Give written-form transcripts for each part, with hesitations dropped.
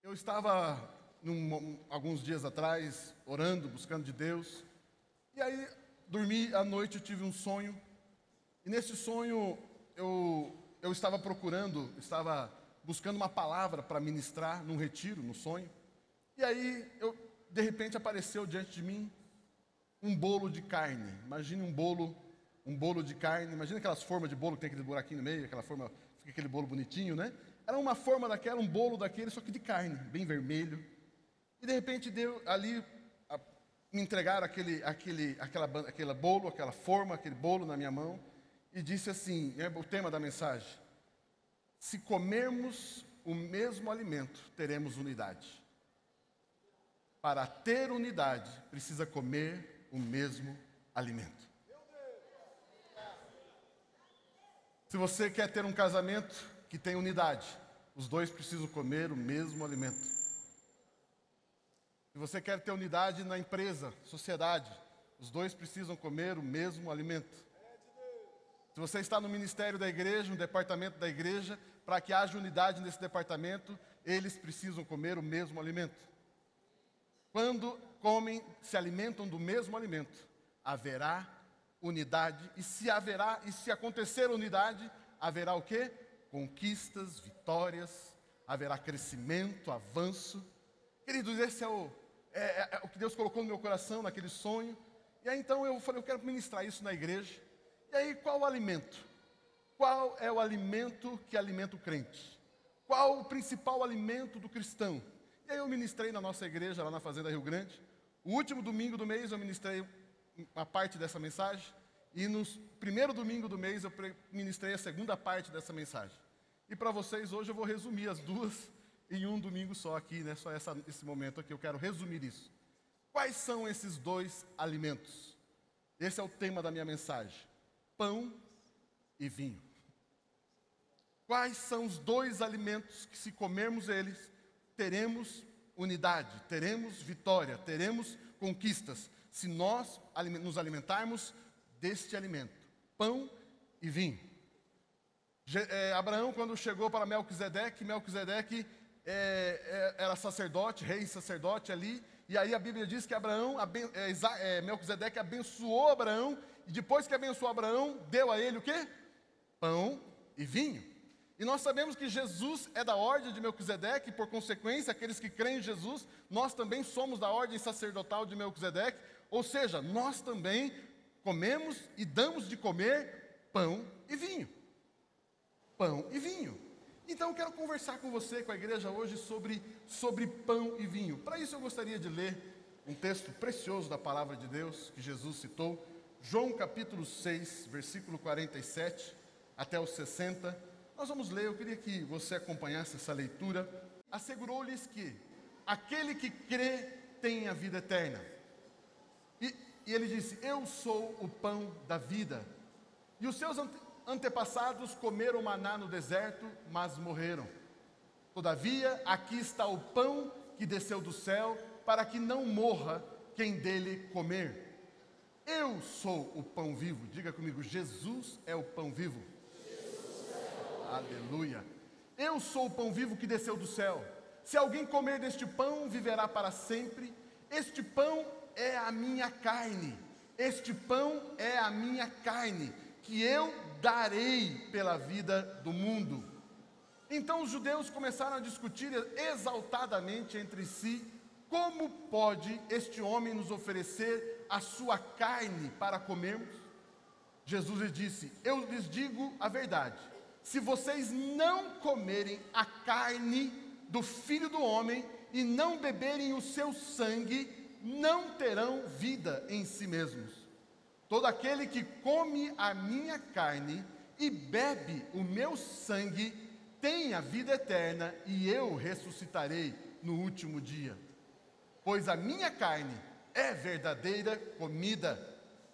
Eu estava, alguns dias atrás, orando, buscando de Deus, e aí dormi à noite, eu tive um sonho, e nesse sonho eu estava estava buscando uma palavra para ministrar num retiro, no sonho, e aí de repente apareceu diante de mim um bolo de carne. Imagine um bolo de carne, imagina aquelas formas de bolo que tem aquele buraquinho no meio, aquela forma, fica aquele bolo bonitinho, né? Era uma forma daquela, um bolo daquele, só que de carne, bem vermelho. E de repente me entregaram aquele bolo, aquela forma, aquele bolo na minha mão, e disse assim, é o tema da mensagem: se comermos o mesmo alimento, teremos unidade. Para ter unidade, precisa comer o mesmo alimento. Se você quer ter um casamento que tem unidade, os dois precisam comer o mesmo alimento. Se você quer ter unidade na empresa, sociedade, os dois precisam comer o mesmo alimento. Se você está no ministério da igreja, no departamento da igreja, para que haja unidade nesse departamento, eles precisam comer o mesmo alimento. Quando se alimentam do mesmo alimento, haverá unidade, e se acontecer unidade, haverá o quê? Conquistas, vitórias, haverá crescimento, avanço. Queridos, esse é o que Deus colocou no meu coração, naquele sonho. E aí então eu falei, eu quero ministrar isso na igreja. E aí, qual o alimento? Qual é o alimento que alimenta o crente? Qual o principal alimento do cristão? E aí eu ministrei na nossa igreja, lá na Fazenda Rio Grande. O último domingo do mês eu ministrei uma parte dessa mensagem. E no primeiro domingo do mês eu ministrei a segunda parte dessa mensagem. E para vocês hoje eu vou resumir as duas em um domingo só aqui, né? Só esse momento aqui eu quero resumir isso. Quais são esses dois alimentos? Esse é o tema da minha mensagem: pão e vinho. Quais são os dois alimentos que, se comermos eles, teremos unidade, teremos vitória, teremos conquistas, se nós nos alimentarmos deste alimento, pão e vinho. Abraão, quando chegou para Melquisedeque era sacerdote, rei sacerdote ali, e aí a Bíblia diz que Melquisedeque abençoou Abraão, e depois que abençoou Abraão, deu a ele o quê? Pão e vinho. E nós sabemos que Jesus é da ordem de Melquisedeque, e por consequência, aqueles que creem em Jesus, nós também somos da ordem sacerdotal de Melquisedeque, ou seja, nós também comemos e damos de comer pão e vinho. Pão e vinho. Então eu quero conversar com você, com a igreja hoje, sobre pão e vinho. Para isso eu gostaria de ler um texto precioso da palavra de Deus, que Jesus citou, João capítulo 6, versículo 47 até o 60. Nós vamos ler, eu queria que você acompanhasse essa leitura. Assegurou-lhes que aquele que crê tem a vida eterna. E ele disse: eu sou o pão da vida. E os seus antepassados comeram maná no deserto, mas morreram. Todavia, aqui está o pão que desceu do céu, para que não morra quem dele comer. Eu sou o pão vivo. Diga comigo: Jesus é o pão vivo. Aleluia. Eu sou o pão vivo que desceu do céu. Se alguém comer deste pão, viverá para sempre. Este pão é a minha carne. Este pão é a minha carne, que eu darei pela vida do mundo. Então os judeus começaram a discutir exaltadamente entre si: como pode este homem nos oferecer a sua carne para comermos? Jesus lhes disse: eu lhes digo a verdade, se vocês não comerem a carne do Filho do Homem e não beberem o seu sangue, não terão vida em si mesmos. Todo aquele que come a minha carne e bebe o meu sangue tem a vida eterna, e eu ressuscitarei no último dia. Pois a minha carne é verdadeira comida,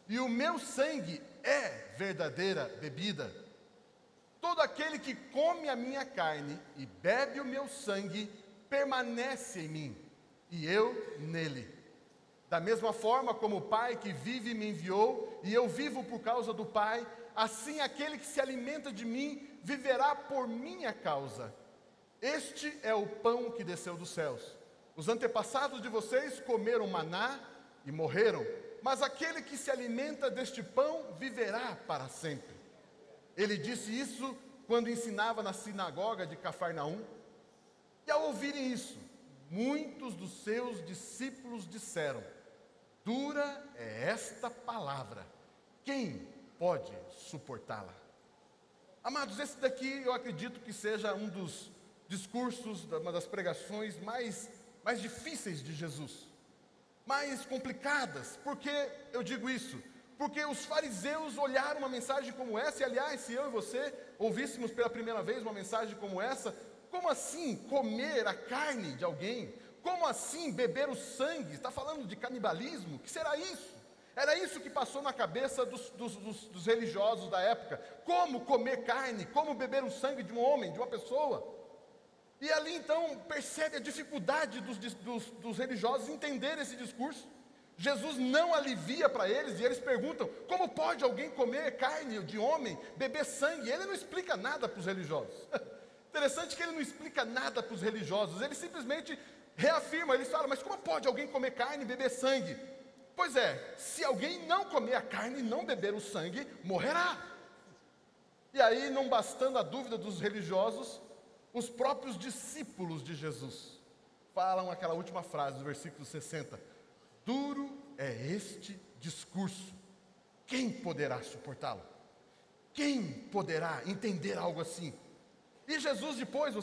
e o meu sangue é verdadeira bebida. Todo aquele que come a minha carne e bebe o meu sangue permanece em mim, e eu nele. Da mesma forma como o Pai que vive me enviou, e eu vivo por causa do Pai, assim aquele que se alimenta de mim viverá por minha causa. este é o pão que desceu dos céus. Os antepassados de vocês comeram maná e morreram, mas aquele que se alimenta deste pão viverá para sempre. Ele disse isso quando ensinava na sinagoga de Cafarnaum. E ao ouvirem isso, muitos dos seus discípulos disseram: dura é esta palavra, quem pode suportá-la? Amados, esse daqui eu acredito que seja um dos discursos, uma das pregações mais difíceis de Jesus, mais complicadas. Por que eu digo isso? Porque os fariseus olharam uma mensagem como essa, e aliás, se eu e você ouvíssemos pela primeira vez uma mensagem como essa, como assim comer a carne de alguém? Como assim beber o sangue? Está falando de canibalismo? O que será isso? Era isso que passou na cabeça dos religiosos da época. Como comer carne? Como beber o sangue de um homem, de uma pessoa? E ali então percebe a dificuldade dos religiosos entender esse discurso. Jesus não alivia para eles, e eles perguntam: como pode alguém comer carne de homem, beber sangue? Ele não explica nada para os religiosos. Interessante que ele não explica nada para os religiosos, ele simplesmente reafirma, eles falam: mas como pode alguém comer carne e beber sangue? Pois é, se alguém não comer a carne e não beber o sangue, morrerá. E aí, não bastando a dúvida dos religiosos, os próprios discípulos de Jesus falam aquela última frase do versículo 60: duro é este discurso, quem poderá suportá-lo? Quem poderá entender algo assim? E Jesus depois,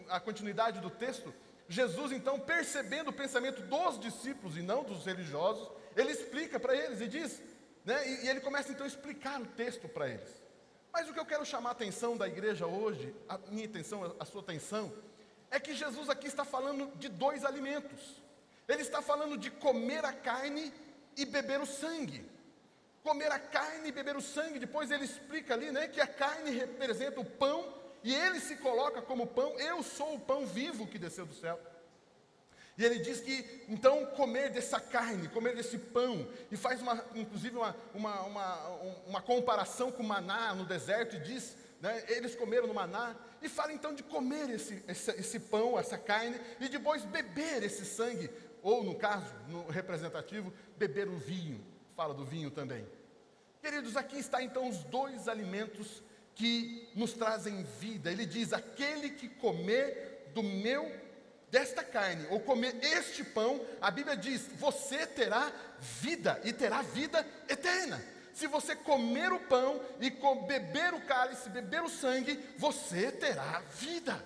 a continuidade do texto, Jesus então, percebendo o pensamento dos discípulos e não dos religiosos, ele explica para eles e diz, né, e ele começa então a explicar o texto para eles. Mas o que eu quero chamar a atenção da igreja hoje, a minha atenção, a sua atenção, é que Jesus aqui está falando de dois alimentos. Ele está falando de comer a carne e beber o sangue. Comer a carne e beber o sangue, depois ele explica ali, né, que a carne representa o pão, e ele se coloca como pão. Eu sou o pão vivo que desceu do céu. E ele diz que, então, comer dessa carne, comer desse pão, e faz inclusive uma comparação com o maná no deserto, e diz, né, eles comeram no maná, e fala então de comer esse pão, essa carne, e depois beber esse sangue, ou no caso, no representativo, beber o vinho, fala do vinho também. Queridos, aqui está então os dois alimentos que nos trazem vida. Ele diz: aquele que comer desta carne, ou comer este pão, a Bíblia diz, você terá vida, e terá vida eterna. Se você comer o pão e beber o cálice, beber o sangue, você terá vida.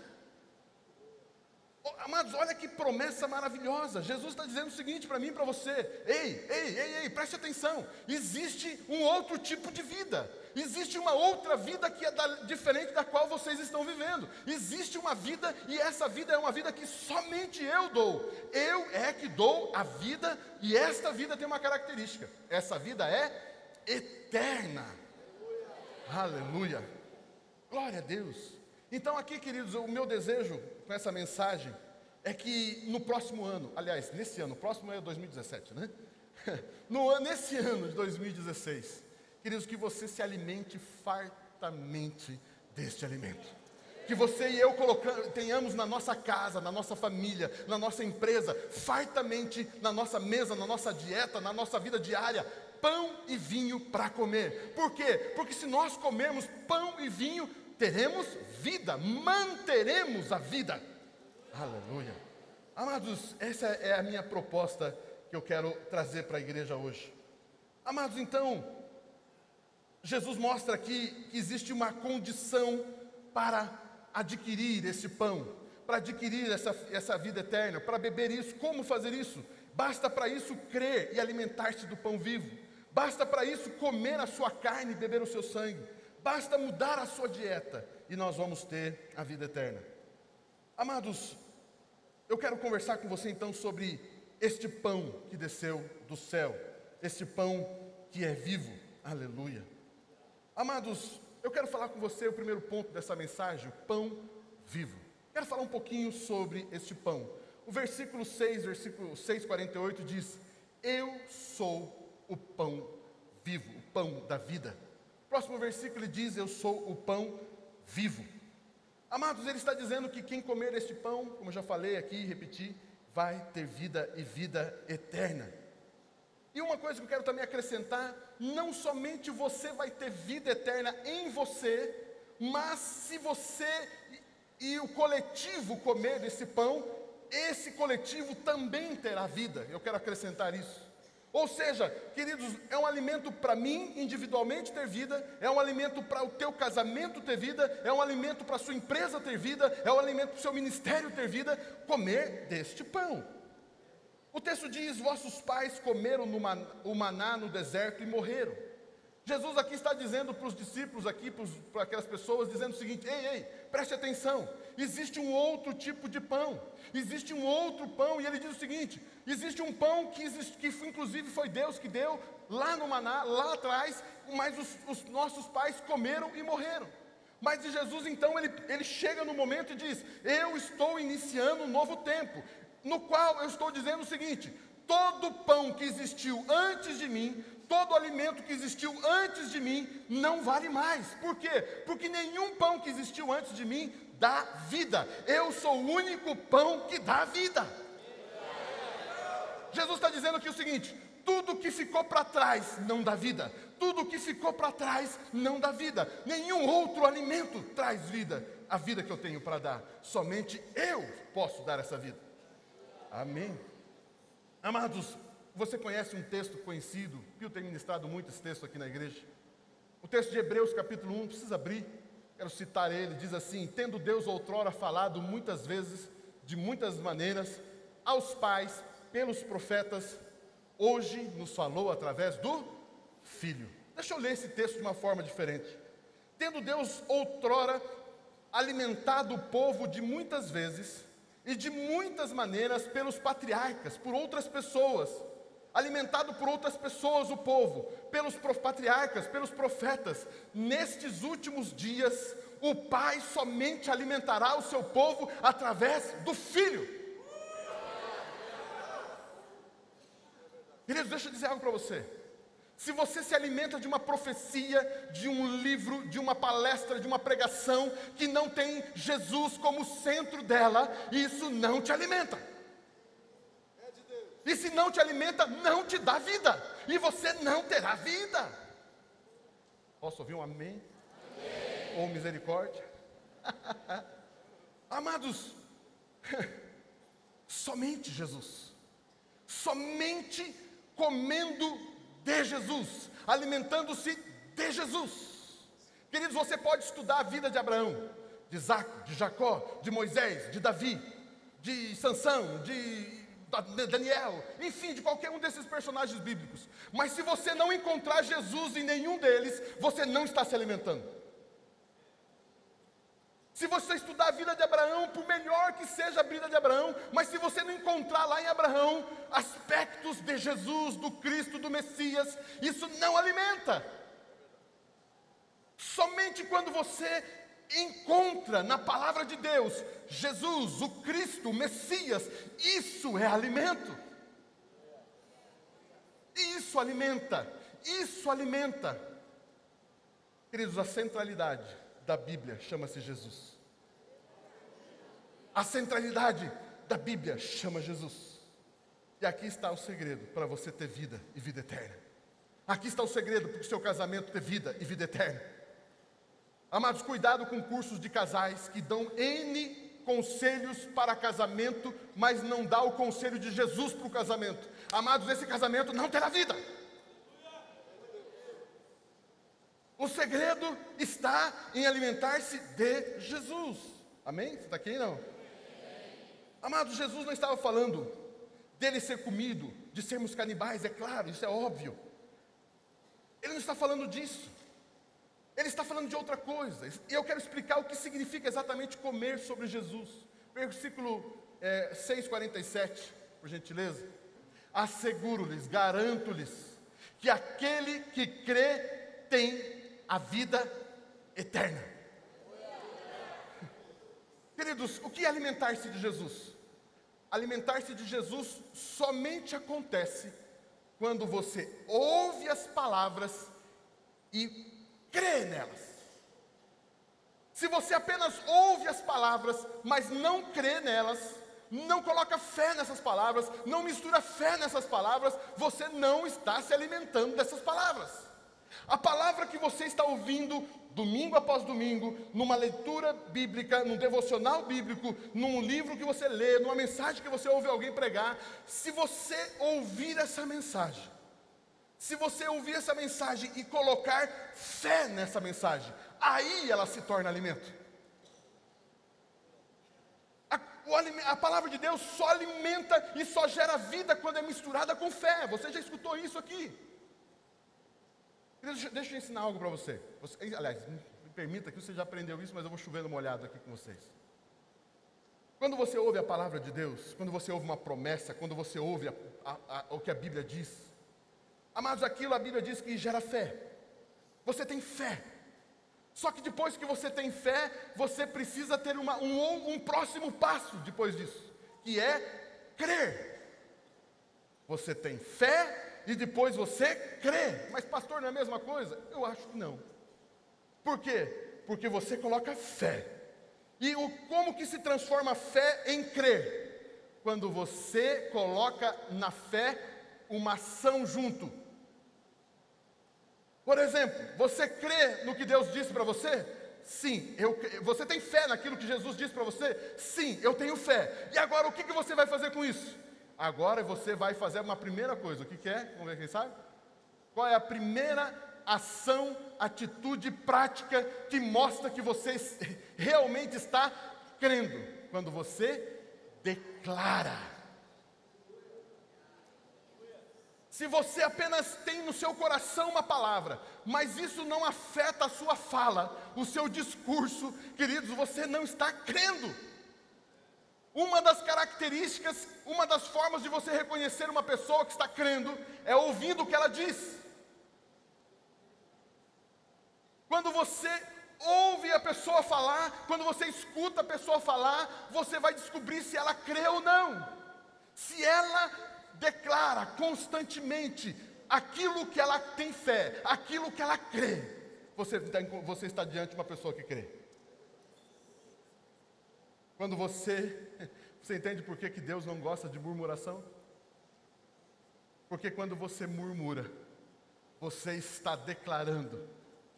Amados, olha que promessa maravilhosa. Jesus está dizendo o seguinte para mim e para você: ei, preste atenção. Existe um outro tipo de vida. Existe uma outra vida que é diferente da qual vocês estão vivendo. Existe uma vida, e essa vida é uma vida que somente eu dou. Eu é que dou a vida, e esta vida tem uma característica: essa vida é eterna. Aleluia. Glória a Deus. Então aqui, queridos, o meu desejo com essa mensagem é que no próximo ano, aliás, nesse ano, o próximo é 2017, né? Nesse ano de 2016, queridos, que você se alimente fartamente deste alimento. Que você e eu tenhamos na nossa casa, na nossa família, na nossa empresa, fartamente na nossa mesa, na nossa dieta, na nossa vida diária, pão e vinho para comer. Por quê? Porque se nós comermos pão e vinho, teremos vida, manteremos a vida. Aleluia. Amados, essa é a minha proposta que eu quero trazer para a igreja hoje. Amados, então, Jesus mostra aqui que existe uma condição para adquirir esse pão, para adquirir essa vida eterna, para beber isso. Como fazer isso? Basta para isso crer e alimentar-se do pão vivo. Basta para isso comer a sua carne e beber o seu sangue. Basta mudar a sua dieta e nós vamos ter a vida eterna. Amados, eu quero conversar com você então sobre este pão que desceu do céu, este pão que é vivo. Aleluia. Amados, eu quero falar com você o primeiro ponto dessa mensagem, o pão vivo. Quero falar um pouquinho sobre este pão. O versículo 6:48 diz: eu sou o pão vivo, o pão da vida. O próximo versículo diz: eu sou o pão vivo. Amados, ele está dizendo que quem comer este pão, como eu já falei aqui e repeti, vai ter vida e vida eterna. E uma coisa que eu quero também acrescentar, não somente você vai ter vida eterna em você, mas se você e o coletivo comer desse pão, esse coletivo também terá vida. Eu quero acrescentar isso. Ou seja, queridos, é um alimento para mim, individualmente ter vida, é um alimento para o teu casamento ter vida, é um alimento para a sua empresa ter vida, é um alimento para o seu ministério ter vida, comer deste pão. O texto diz, vossos pais comeram o maná no deserto e morreram. Jesus aqui está dizendo para os discípulos, aqui para aquelas pessoas, dizendo o seguinte, ei, preste atenção, existe um outro tipo de pão, existe um outro pão, e ele diz o seguinte, existe um pão que inclusive foi Deus que deu lá no maná, lá atrás, mas os nossos pais comeram e morreram. Mas de Jesus então, ele chega no momento e diz, eu estou iniciando um novo tempo, no qual eu estou dizendo o seguinte, todo pão que existiu antes de mim, todo alimento que existiu antes de mim, não vale mais. Por quê? Porque nenhum pão que existiu antes de mim dá vida. Eu sou o único pão que dá vida. Jesus está dizendo aqui o seguinte, tudo que ficou para trás não dá vida. Tudo que ficou para trás não dá vida. Nenhum outro alimento traz vida. A vida que eu tenho para dar. Somente eu posso dar essa vida. Amém. Amados, você conhece um texto conhecido, que eu tenho ministrado muito esse texto aqui na igreja. O texto de Hebreus capítulo 1, precisa abrir, quero citar ele, diz assim, tendo Deus outrora falado muitas vezes, de muitas maneiras, aos pais, pelos profetas, hoje nos falou através do Filho. Deixa eu ler esse texto de uma forma diferente. Tendo Deus outrora alimentado o povo de muitas vezes, e de muitas maneiras pelos patriarcas, por outras pessoas, alimentado por outras pessoas o povo, pelos patriarcas, pelos profetas, nestes últimos dias, o Pai somente alimentará o seu povo através do Filho. Queridos, deixa eu dizer algo para você. Se você se alimenta de uma profecia, de um livro, de uma palestra, de uma pregação, que não tem Jesus como centro dela, isso não te alimenta. E se não te alimenta, não te dá vida. E você não terá vida. Posso ouvir um amém? Amém. Ou misericórdia? Amados, somente Jesus. Somente comendo de Jesus, alimentando-se de Jesus. Queridos, você pode estudar a vida de Abraão, de Isaac, de Jacó, de Moisés, de Davi, de Sansão, de Daniel, enfim, de qualquer um desses personagens bíblicos. Mas se você não encontrar Jesus em nenhum deles, você não está se alimentando. Se você estudar a vida de Abraão, por melhor que seja a vida de Abraão, mas se você não encontrar lá em Abraão aspectos de Jesus, do Cristo, do Messias, isso não alimenta. Somente quando você encontra na palavra de Deus, Jesus, o Cristo, o Messias, isso é alimento. Isso alimenta, isso alimenta. Queridos, a centralidade da Bíblia chama-se Jesus. A centralidade da Bíblia chama Jesus. E aqui está o segredo para você ter vida e vida eterna. Aqui está o segredo para o seu casamento ter vida e vida eterna. Amados, cuidado com cursos de casais que dão N conselhos para casamento, mas não dá o conselho de Jesus para o casamento. Amados, esse casamento não terá vida. O segredo está em alimentar-se de Jesus. Amém? Você está aqui, não? Amados, Jesus não estava falando dele ser comido, de sermos canibais, é claro, isso é óbvio. Ele não está falando disso. Ele está falando de outra coisa. E eu quero explicar o que significa exatamente comer sobre Jesus. Versículo 6,47, por gentileza. Asseguro-lhes, garanto-lhes, que aquele que crê tem a vida eterna. Queridos, o que é alimentar-se de Jesus? Alimentar-se de Jesus somente acontece quando você ouve as palavras e crê nelas. Se você apenas ouve as palavras, mas não crê nelas, não coloca fé nessas palavras, não mistura fé nessas palavras, você não está se alimentando dessas palavras. A palavra que você está ouvindo domingo após domingo, numa leitura bíblica, num devocional bíblico, num livro que você lê, numa mensagem que você ouve alguém pregar, se você ouvir essa mensagem, e colocar fé nessa mensagem, aí ela se torna alimento. A palavra de Deus só alimenta e só gera vida quando é misturada com fé. Você já escutou isso aqui? Deixa eu ensinar algo para você. Aliás, me permita que você já aprendeu isso, mas eu vou chovendo molhado aqui com vocês. Quando você ouve a palavra de Deus, quando você ouve uma promessa, quando você ouve o que a Bíblia diz, amados, aquilo a Bíblia diz que gera fé. Você tem fé. Só que depois que você tem fé, você precisa ter um próximo passo depois disso, que é crer. Você tem fé e depois você crê. Mas pastor, não é a mesma coisa? Eu acho que não. Por quê? Porque você coloca fé. E como que se transforma a fé em crer? Quando você coloca na fé uma ação junto. Por exemplo, você crê no que Deus disse para você? Sim. Você tem fé naquilo que Jesus disse para você? Sim, eu tenho fé. E agora o que você vai fazer com isso? Agora você vai fazer uma primeira coisa. O que é? Vamos ver quem sabe? Qual é a primeira ação, atitude prática que mostra que você realmente está crendo? Quando você declara. Se você apenas tem no seu coração uma palavra, mas isso não afeta a sua fala, o seu discurso, queridos, você não está crendo. Uma das características, uma das formas de você reconhecer uma pessoa que está crendo, é ouvindo o que ela diz. Quando você ouve a pessoa falar, quando você escuta a pessoa falar, você vai descobrir se ela crê ou não. Se ela declara constantemente aquilo que ela tem fé, aquilo que ela crê, você está diante de uma pessoa que crê. Quando você entende por que Deus não gosta de murmuração? Porque quando você murmura, você está declarando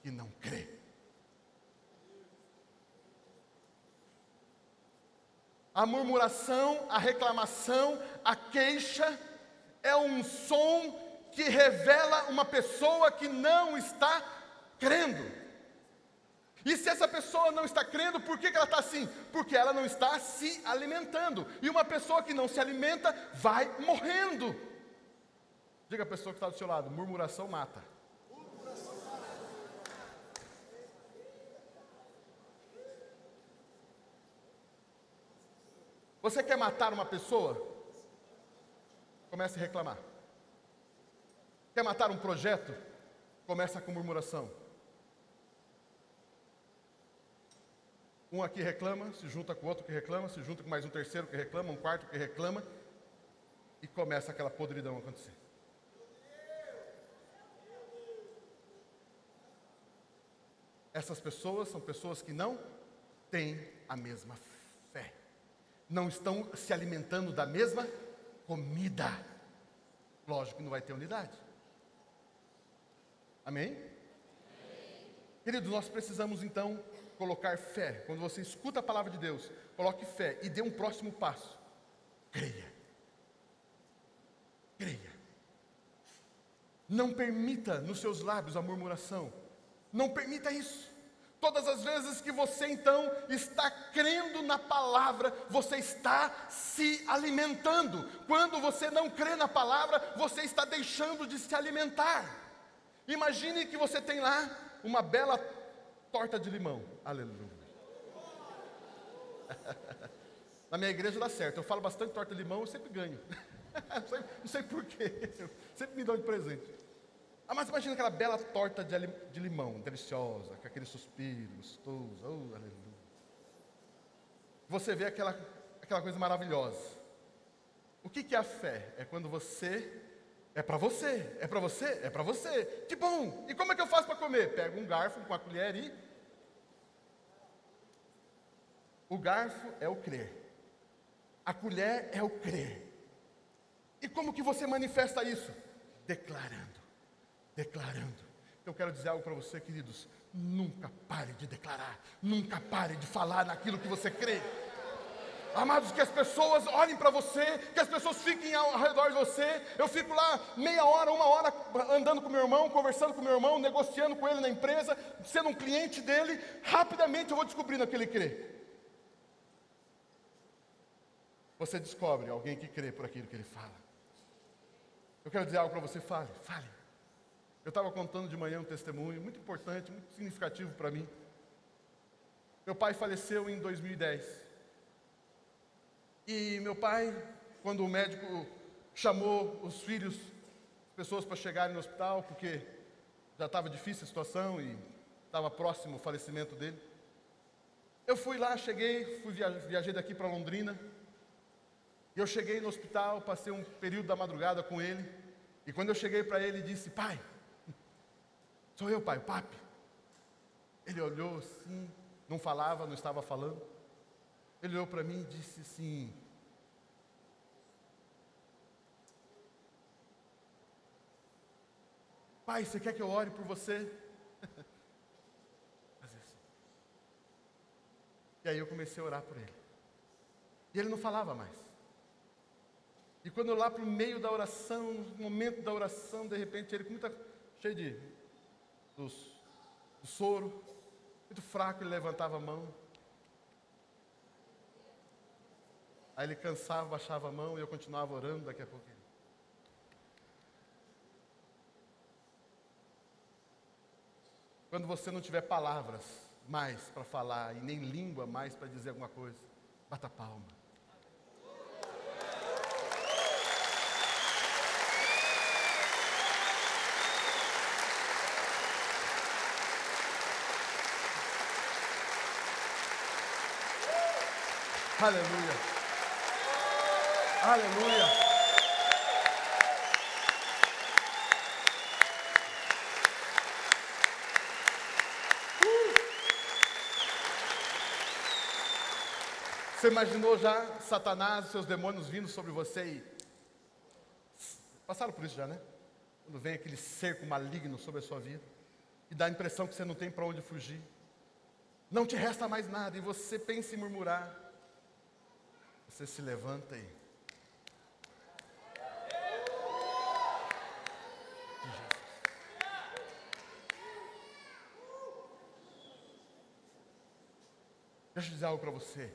que não crê. A murmuração, a reclamação, a queixa é um som que revela uma pessoa que não está crendo. E se essa pessoa não está crendo, por que ela está assim? Porque ela não está se alimentando. E uma pessoa que não se alimenta vai morrendo. Diga a pessoa que está do seu lado: murmuração mata. Você quer matar uma pessoa? Comece a reclamar. Quer matar um projeto? Começa com murmuração. Um aqui reclama, se junta com outro que reclama, se junta com mais um terceiro que reclama, um quarto que reclama, e começa aquela podridão a acontecer. Essas pessoas são pessoas que não têm a mesma fé. Não estão se alimentando da mesma comida. Lógico que não vai ter unidade. Amém? Queridos, nós precisamos então colocar fé. Quando você escuta a palavra de Deus, coloque fé e dê um próximo passo. Creia. Creia. Não permita nos seus lábios a murmuração. Não permita isso. Todas as vezes que você então está crendo na palavra, você está se alimentando. Quando você não crê na palavra, você está deixando de se alimentar. Imagine que você tem lá uma bela torta de limão. Aleluia. Na minha igreja dá certo. Eu falo bastante torta de limão, eu sempre ganho. Não sei porquê. Sempre me dão de presente. Mas imagina aquela bela torta de limão, deliciosa, com aquele suspiro gostoso. Oh, aleluia. Você vê aquela coisa maravilhosa. O que é a fé? É quando você... É para você, é para você, é para você. Que bom! E como é que eu faço para comer? Pega um garfo com a colher e... O garfo é o crer. A colher é o crer. E como que você manifesta isso? Declarando. Declarando. Eu quero dizer algo para você, queridos. Nunca pare de declarar. Nunca pare de falar naquilo que você crê. Amados, que as pessoas olhem para você, que as pessoas fiquem ao redor de você. Eu fico lá meia hora, uma hora, andando com meu irmão, conversando com meu irmão, negociando com ele na empresa, sendo um cliente dele. Rapidamente eu vou descobrindo que ele crê. Você descobre alguém que crê por aquilo que ele fala. Eu quero dizer algo para você, fale. Eu estava contando de manhã um testemunho muito importante, muito significativo para mim. Meu pai faleceu em 2010. E meu pai, quando o médico chamou os filhos, as pessoas para chegarem no hospital, porque já estava difícil a situação e estava próximo o falecimento dele. Eu fui lá, viajei daqui para Londrina. E eu cheguei no hospital, passei um período da madrugada com ele. E quando eu cheguei para ele, disse: pai, sou eu, pai, o papi. Ele olhou assim, não falava, não estava falando. Ele olhou para mim e disse assim: pai, você quer que eu ore por você? E aí eu comecei a orar por ele. E ele não falava mais. E quando eu lá para o meio da oração, no momento da oração, de repente ele cheio do soro, muito fraco, ele levantava a mão. Aí ele cansava, baixava a mão e eu continuava orando daqui a pouquinho. Quando você não tiver palavras mais para falar e nem língua mais para dizer alguma coisa, bata palma. Aleluia. Aleluia. Você imaginou já Satanás e seus demônios vindo sobre você e... Passaram por isso já, né? Quando vem aquele cerco maligno sobre a sua vida e dá a impressão que você não tem para onde fugir. Não te resta mais nada e você pensa em murmurar. Você se levanta e... Deixa eu dizer algo para você.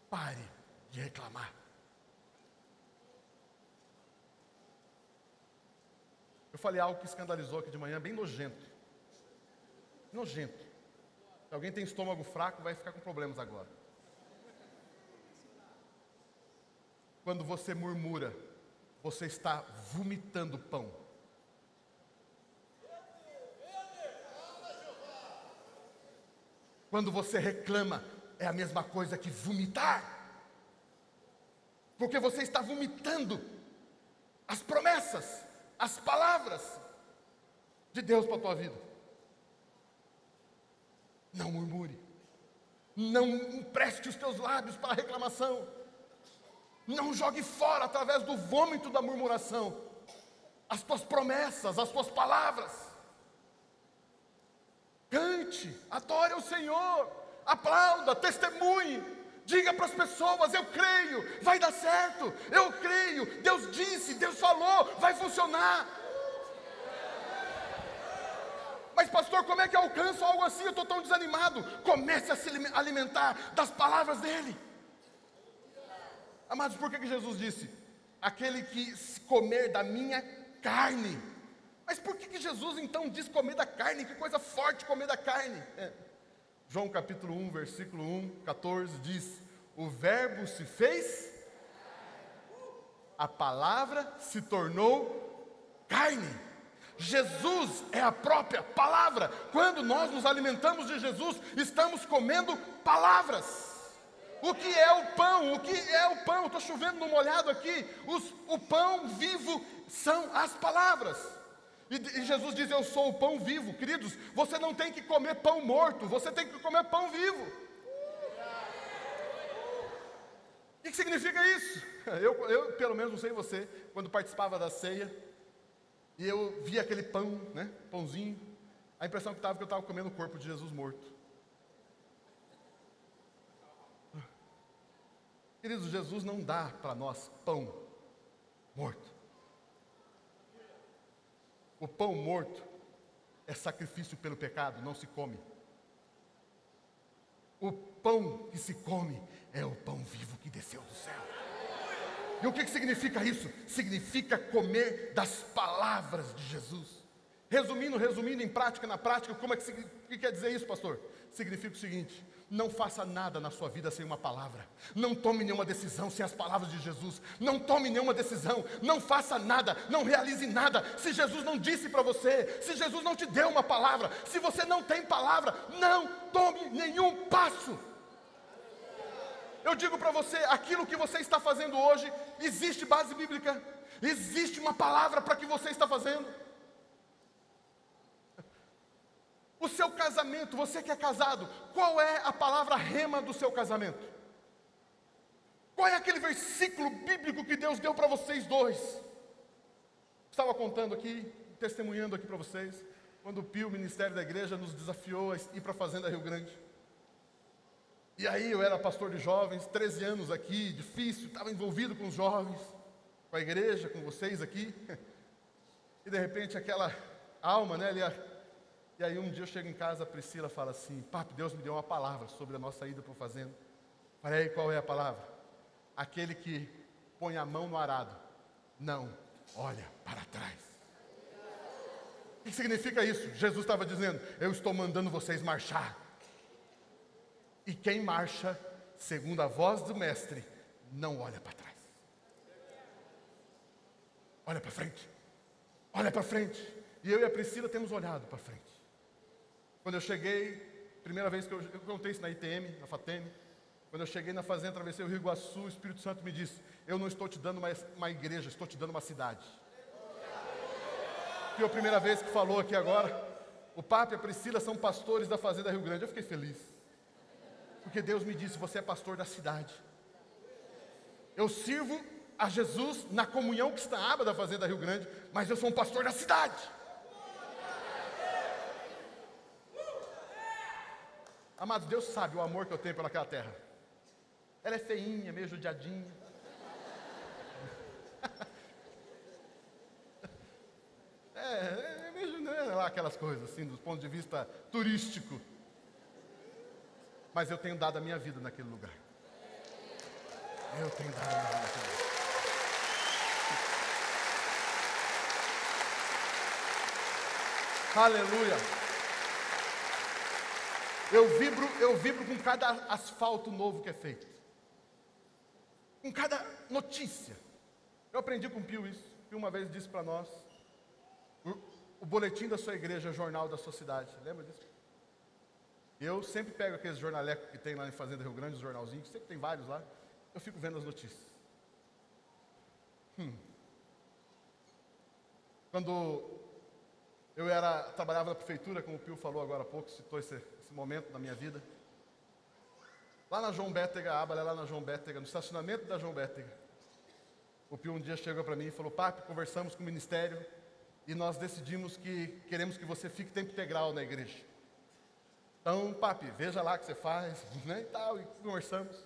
Pare de reclamar. Eu falei algo que escandalizou aqui de manhã, bem nojento. Nojento. Se alguém tem estômago fraco, vai ficar com problemas agora. Quando você murmura, você está vomitando pão. Quando você reclama, é a mesma coisa que vomitar. Porque você está vomitando as promessas, as palavras de Deus para a tua vida. Não murmure. Não empreste os teus lábios para a reclamação. Não jogue fora, através do vômito da murmuração, as tuas promessas, as tuas palavras. Cante, adore ao Senhor, aplauda, testemunhe, diga para as pessoas: eu creio, vai dar certo, eu creio, Deus disse, Deus falou, vai funcionar. Mas pastor, como é que eu alcanço algo assim? Eu estou tão desanimado. Comece a se alimentar das palavras dele. Amados, por que Jesus disse: aquele que comer da minha carne? Mas por que Jesus então diz comer da carne? Que coisa forte comer da carne. João capítulo 1, versículo 1, 14 diz: o verbo se fez, a palavra se tornou carne. Jesus é a própria palavra. Quando nós nos alimentamos de Jesus, estamos comendo palavras. O que é o pão? O que é o pão? Estou chovendo no molhado aqui. O pão vivo são as palavras. E Jesus diz: eu sou o pão vivo. Queridos, você não tem que comer pão morto, você tem que comer pão vivo. O que significa isso? Eu, pelo menos, não sei você, quando participava da ceia, e eu via aquele pão, né, pãozinho, a impressão que eu estava comendo o corpo de Jesus morto. Queridos, Jesus não dá para nós pão morto. O pão morto é sacrifício pelo pecado, não se come. O pão que se come é o pão vivo que desceu do céu. E o que significa isso? Significa comer das palavras de Jesus. Resumindo na prática, o que quer dizer isso, pastor? Significa o seguinte: não faça nada na sua vida sem uma palavra. Não tome nenhuma decisão sem as palavras de Jesus. Não tome nenhuma decisão, não faça nada, não realize nada se Jesus não disse para você, se Jesus não te deu uma palavra, se você não tem palavra, não tome nenhum passo. Eu digo para você, aquilo que você está fazendo hoje, existe base bíblica, existe uma palavra para que você está fazendo. O seu casamento, você que é casado, qual é a palavra rema do seu casamento? Qual é aquele versículo bíblico que Deus deu para vocês dois? Estava contando aqui, testemunhando aqui para vocês, quando o Pio, o ministério da igreja, nos desafiou a ir para a Fazenda Rio Grande. E aí eu era pastor de jovens, 13 anos aqui, difícil, estava envolvido com os jovens, com a igreja, com vocês aqui. E de repente aquela alma, né, e aí um dia eu chego em casa, a Priscila fala assim: papi, Deus me deu uma palavra sobre a nossa ida para a fazenda. Falei: aí, qual é a palavra? Aquele que põe a mão no arado, não olha para trás. O que significa isso? Jesus estava dizendo: eu estou mandando vocês marchar. E quem marcha, segundo a voz do mestre, não olha para trás. Olha para frente. Olha para frente. E eu e a Priscila temos olhado para frente. Quando eu cheguei, primeira vez que eu contei isso na ITM, na FATEM, quando eu cheguei na fazenda, atravessei o Rio Iguaçu, o Espírito Santo me disse: eu não estou te dando uma igreja, estou te dando uma cidade. Que a primeira vez que falou aqui agora, o Papa e a Priscila são pastores da Fazenda Rio Grande. Eu fiquei feliz, porque Deus me disse: você é pastor da cidade. Eu sirvo a Jesus na comunhão que está na aba da Fazenda Rio Grande, mas eu sou um pastor da cidade. Amados, Deus sabe o amor que eu tenho pelaquela terra. Ela é feinha, meio judiadinha. Não é lá aquelas coisas assim, do ponto de vista turístico. Mas eu tenho dado a minha vida naquele lugar. Eu tenho dado a minha vida naquele lugar. Aleluia. Eu vibro com cada asfalto novo que é feito. Com cada notícia. Eu aprendi com o Pio isso. O Pio uma vez disse para nós: o boletim da sua igreja é o jornal da sua cidade. Lembra disso? Eu sempre pego aqueles jornalecos que tem lá em Fazenda Rio Grande, os jornalzinhos, sempre tem vários lá. Eu fico vendo as notícias. Quando eu trabalhava na prefeitura, como o Pio falou agora há pouco, citou esse momento da minha vida. Lá na João Bétega, lá na João Bétega, no estacionamento da João Bétega, o Pio um dia chegou para mim e falou: papi, conversamos com o ministério e nós decidimos que queremos que você fique tempo integral na igreja. Então, papi, veja lá o que você faz, né, e tal, e conversamos.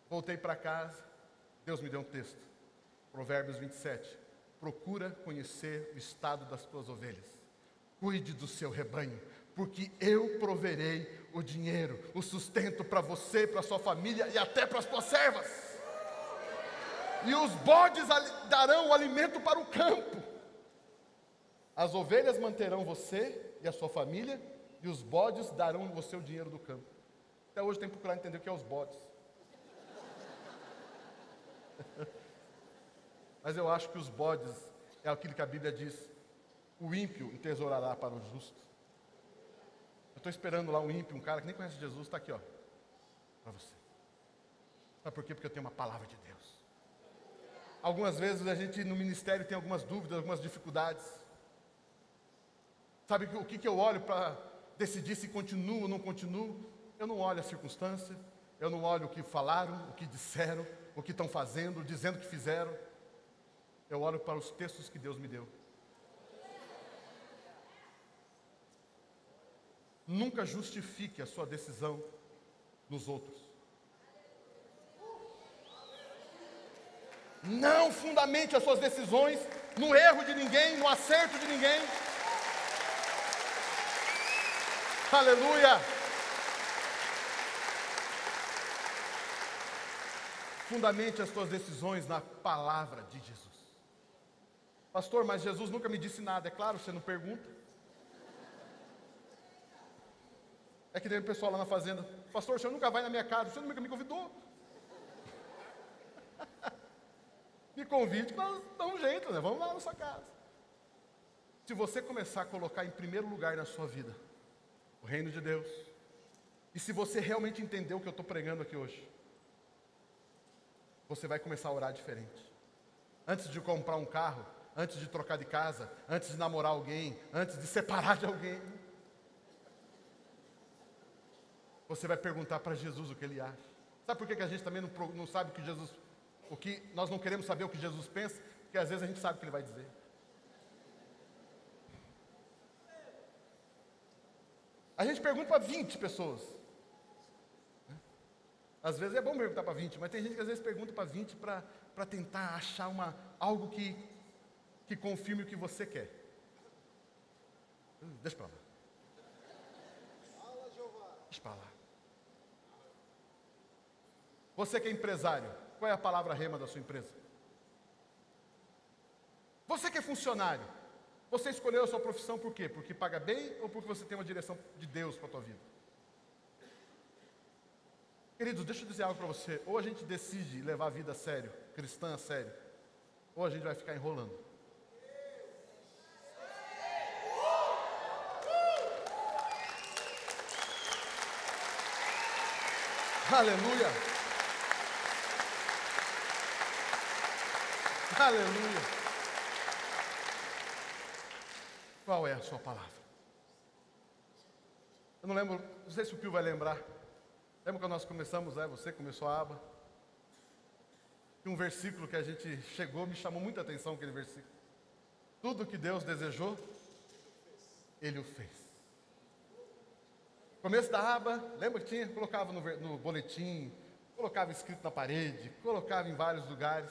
Voltei para casa, Deus me deu um texto, Provérbios 27, procura conhecer o estado das tuas ovelhas, cuide do seu rebanho, porque eu proverei o dinheiro, o sustento para você, para sua família e até para as tuas servas. E os bodes darão o alimento para o campo. As ovelhas manterão você e a sua família, e os bodes darão você o dinheiro do campo. Até hoje tem que procurar entender o que é os bodes. Mas eu acho que os bodes é aquilo que a Bíblia diz: o ímpio entesourará para o justo. Eu estou esperando lá um ímpio, um cara que nem conhece Jesus, está aqui, ó, para você. Sabe por quê? Porque eu tenho uma palavra de Deus. Algumas vezes a gente no ministério tem algumas dúvidas, algumas dificuldades. Sabe o que eu olho para decidir se continuo ou não continuo? Eu não olho a circunstância, eu não olho o que falaram, o que disseram, o que estão fazendo, dizendo que fizeram. Eu olho para os textos que Deus me deu. Nunca justifique a sua decisão nos outros. Não fundamente as suas decisões no erro de ninguém, no acerto de ninguém. Aleluia! Fundamente as suas decisões na palavra de Jesus. Pastor, mas Jesus nunca me disse nada. É claro, você não pergunta. É que nem o pessoal lá na fazenda. Pastor, o senhor nunca vai na minha casa, o senhor nunca me convidou. Me convide, nós damos um jeito, né? Vamos lá na sua casa. Se você começar a colocar em primeiro lugar na sua vida o reino de Deus, e se você realmente entender o que eu estou pregando aqui hoje, você vai começar a orar diferente. Antes de comprar um carro, antes de trocar de casa, antes de namorar alguém, antes de separar de alguém, você vai perguntar para Jesus o que Ele acha. Sabe por que a gente também não sabe o que nós não queremos saber o que Jesus pensa? Porque às vezes a gente sabe o que Ele vai dizer. A gente pergunta para 20 pessoas. Às vezes é bom perguntar para 20, mas tem gente que às vezes pergunta para 20 para tentar achar algo que confirme o que você quer. Deixa para lá. Deixa para lá. Você que é empresário, qual é a palavra rema da sua empresa? Você que é funcionário, você escolheu a sua profissão por quê? Porque paga bem ou porque você tem uma direção de Deus para a tua vida? Queridos, deixa eu dizer algo para você. Ou a gente decide levar a vida a sério, cristã a sério, ou a gente vai ficar enrolando. Aleluia! Aleluia! Qual é a sua palavra? Eu não lembro, não sei se o Pio vai lembrar. Lembra quando nós começamos, você começou a aba? Tinha um versículo que a gente chegou, me chamou muita atenção aquele versículo. Tudo que Deus desejou, Ele o fez. Começo da aba, lembra que tinha? Colocava no boletim, colocava escrito na parede, colocava em vários lugares.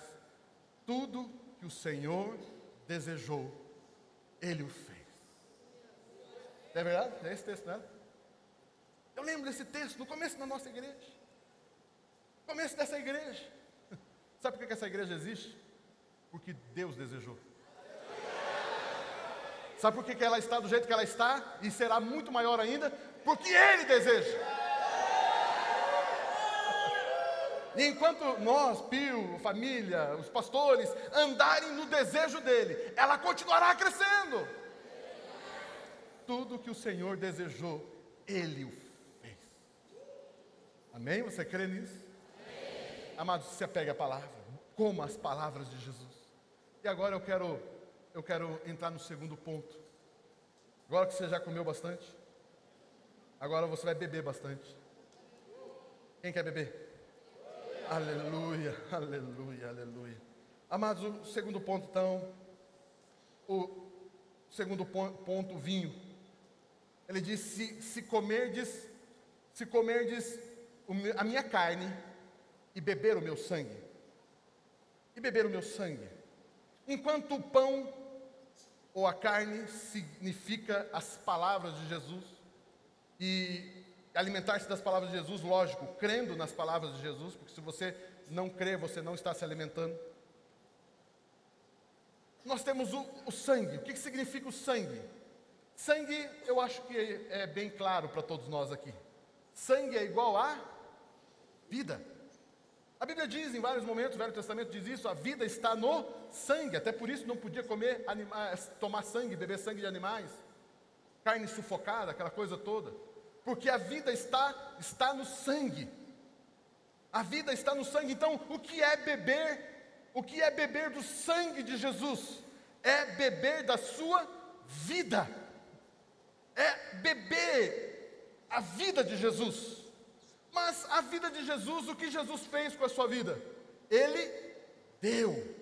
Tudo que o Senhor desejou, Ele o fez. É verdade? É esse texto, né? Eu lembro desse texto no começo da nossa igreja. No começo dessa igreja. Sabe por que essa igreja existe? Porque Deus desejou. Sabe por que ela está do jeito que ela está? E será muito maior ainda? Porque Ele deseja. E enquanto nós, Pio, família, os pastores, andarem no desejo dEle, ela continuará crescendo. Tudo que o Senhor desejou, Ele o fez. Amém? Você crê nisso? Amém. Amados, se apegue à palavra, como as palavras de Jesus. E agora eu quero entrar no segundo ponto. Agora que você já comeu bastante, agora você vai beber bastante. Quem quer beber? Aleluia, aleluia, aleluia. Amados, o segundo ponto então, o segundo ponto, vinho. Ele diz, se comerdes a minha carne e beber o meu sangue. E beber o meu sangue. Enquanto o pão ou a carne significa as palavras de Jesus, e alimentar-se das palavras de Jesus, lógico, crendo nas palavras de Jesus, porque se você não crê, você não está se alimentando. Nós temos o sangue. O que significa o sangue? Sangue, eu acho que é bem claro para todos nós aqui. Sangue é igual a vida. A Bíblia diz em vários momentos, o Velho Testamento diz isso, a vida está no sangue. Até por isso não podia comer tomar sangue, beber sangue de animais, carne sufocada, aquela coisa toda. Porque a vida está no sangue. A vida está no sangue. Então, o que é beber? O que é beber do sangue de Jesus? É beber da sua vida. É beber a vida de Jesus. Mas a vida de Jesus, o que Jesus fez com a sua vida? Ele deu.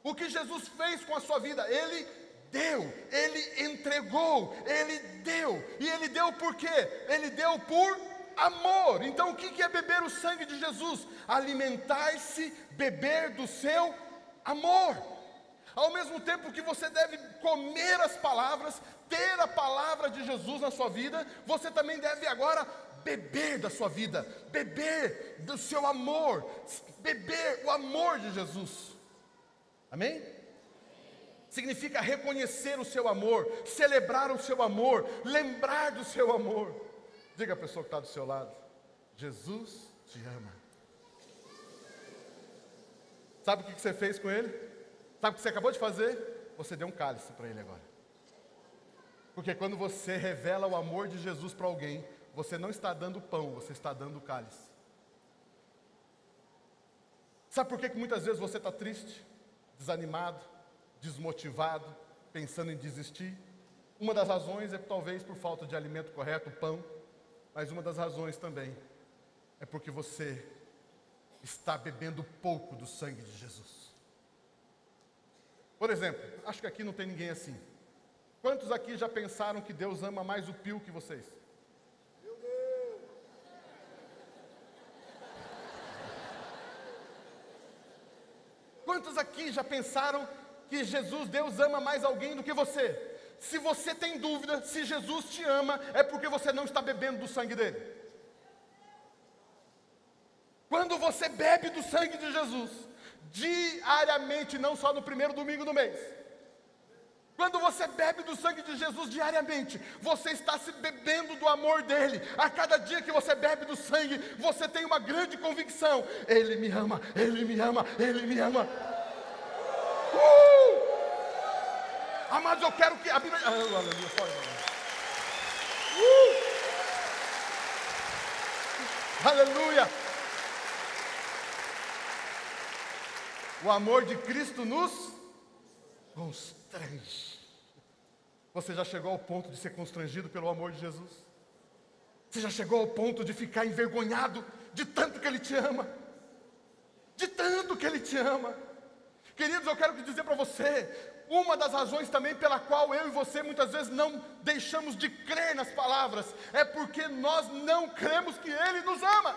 O que Jesus fez com a sua vida? Ele deu, Ele entregou, Ele deu. E Ele deu por quê? Ele deu por amor. Então o que é beber o sangue de Jesus? Alimentar-se, beber do seu amor. Ao mesmo tempo que você deve comer as palavras, ter a palavra de Jesus na sua vida, você também deve agora beber da sua vida, beber do seu amor, beber o amor de Jesus. Amém? Significa reconhecer o seu amor, celebrar o seu amor, lembrar do seu amor. Diga à pessoa que está do seu lado: Jesus te ama. Sabe o que você fez com ele? Sabe o que você acabou de fazer? Você deu um cálice para ele agora. Porque quando você revela o amor de Jesus para alguém, você não está dando pão, você está dando cálice. Sabe por que muitas vezes você está triste, desanimado, desmotivado, pensando em desistir? Uma das razões é talvez por falta de alimento correto, pão, mas uma das razões também é porque você está bebendo pouco do sangue de Jesus. Por exemplo, acho que aqui não tem ninguém assim. Quantos aqui já pensaram que Deus ama mais o pio que vocês? Quantos aqui já pensaram que Deus ama mais alguém do que você? Se você tem dúvida se Jesus te ama, é porque você não está bebendo do sangue dele. Quando você bebe do sangue de Jesus, diariamente, não só no primeiro domingo do mês, quando você bebe do sangue de Jesus diariamente, você está se bebendo do amor dele. A cada dia que você bebe do sangue, você tem uma grande convicção: Ele me ama, Ele me ama, Ele me ama. Amados, eu quero que a Bíblia... aleluia, aleluia. O amor de Cristo nos constrange. Você já chegou ao ponto de ser constrangido pelo amor de Jesus? Você já chegou ao ponto de ficar envergonhado de tanto que Ele te ama? De tanto que Ele te ama? Queridos, eu quero dizer para você, uma das razões também pela qual eu e você muitas vezes não deixamos de crer nas palavras, é porque nós não cremos que Ele nos ama.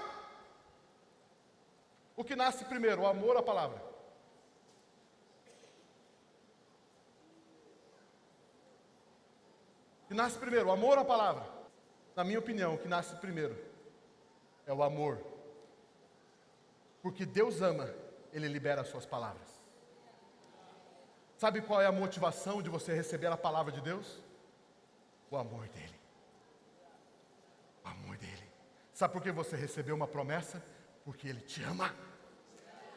O que nasce primeiro, o amor ou a palavra? O que nasce primeiro, o amor ou a palavra? Na minha opinião, o que nasce primeiro é o amor. Porque Deus ama, Ele libera as suas palavras. Sabe qual é a motivação de você receber a palavra de Deus? O amor dEle. O amor dEle. Sabe por que você recebeu uma promessa? Porque Ele te ama.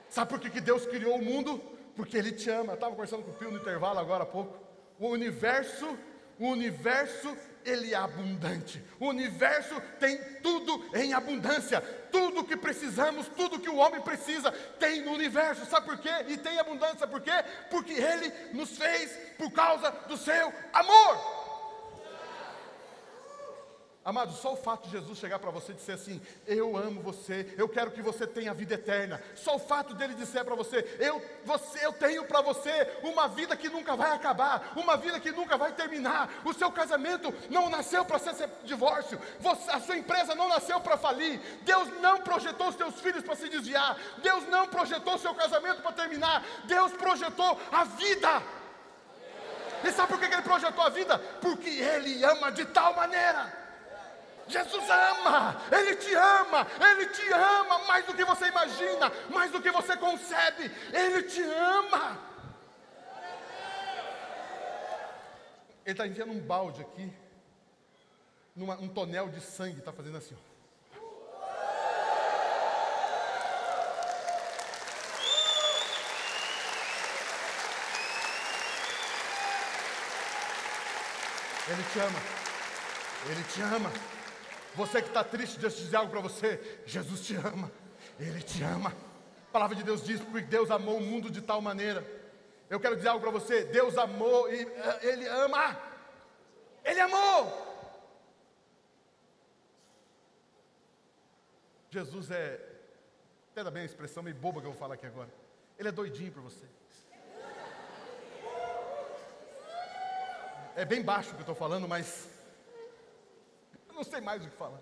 Sabe por que Deus criou o mundo? Porque Ele te ama. Eu estava conversando com o Pio no intervalo agora há pouco. O universo, ele é abundante. O universo tem tudo em abundância. Tudo que precisamos, tudo que o homem precisa, tem no universo. Sabe por quê? E tem abundância, sabe por quê? Porque Ele nos fez por causa do seu amor. Amado, só o fato de Jesus chegar para você e dizer assim: eu amo você, eu quero que você tenha vida eterna. Só o fato dele dizer para você: eu tenho para você uma vida que nunca vai acabar, uma vida que nunca vai terminar. O seu casamento não nasceu para ser divórcio, a sua empresa não nasceu para falir. Deus não projetou os seus filhos para se desviar. Deus não projetou o seu casamento para terminar. Deus projetou a vida. E sabe por que Ele projetou a vida? Porque Ele ama de tal maneira. Jesus ama, Ele te ama mais do que você imagina, mais do que você concebe. Ele te ama. Ele está enfiando um balde aqui, um tonel de sangue, está fazendo assim, ó. Ele te ama, Ele te ama. Você que está triste, deixa eu dizer algo para você: Jesus te ama, Ele te ama. A palavra de Deus diz: porque Deus amou o mundo de tal maneira. Eu quero dizer algo para você: Deus amou e Ele ama. Ele amou. Jesus é Entenda bem a expressão meio boba que eu vou falar aqui agora. Ele é doidinho por você. É bem baixo o que eu estou falando, mas eu não sei mais o que falar.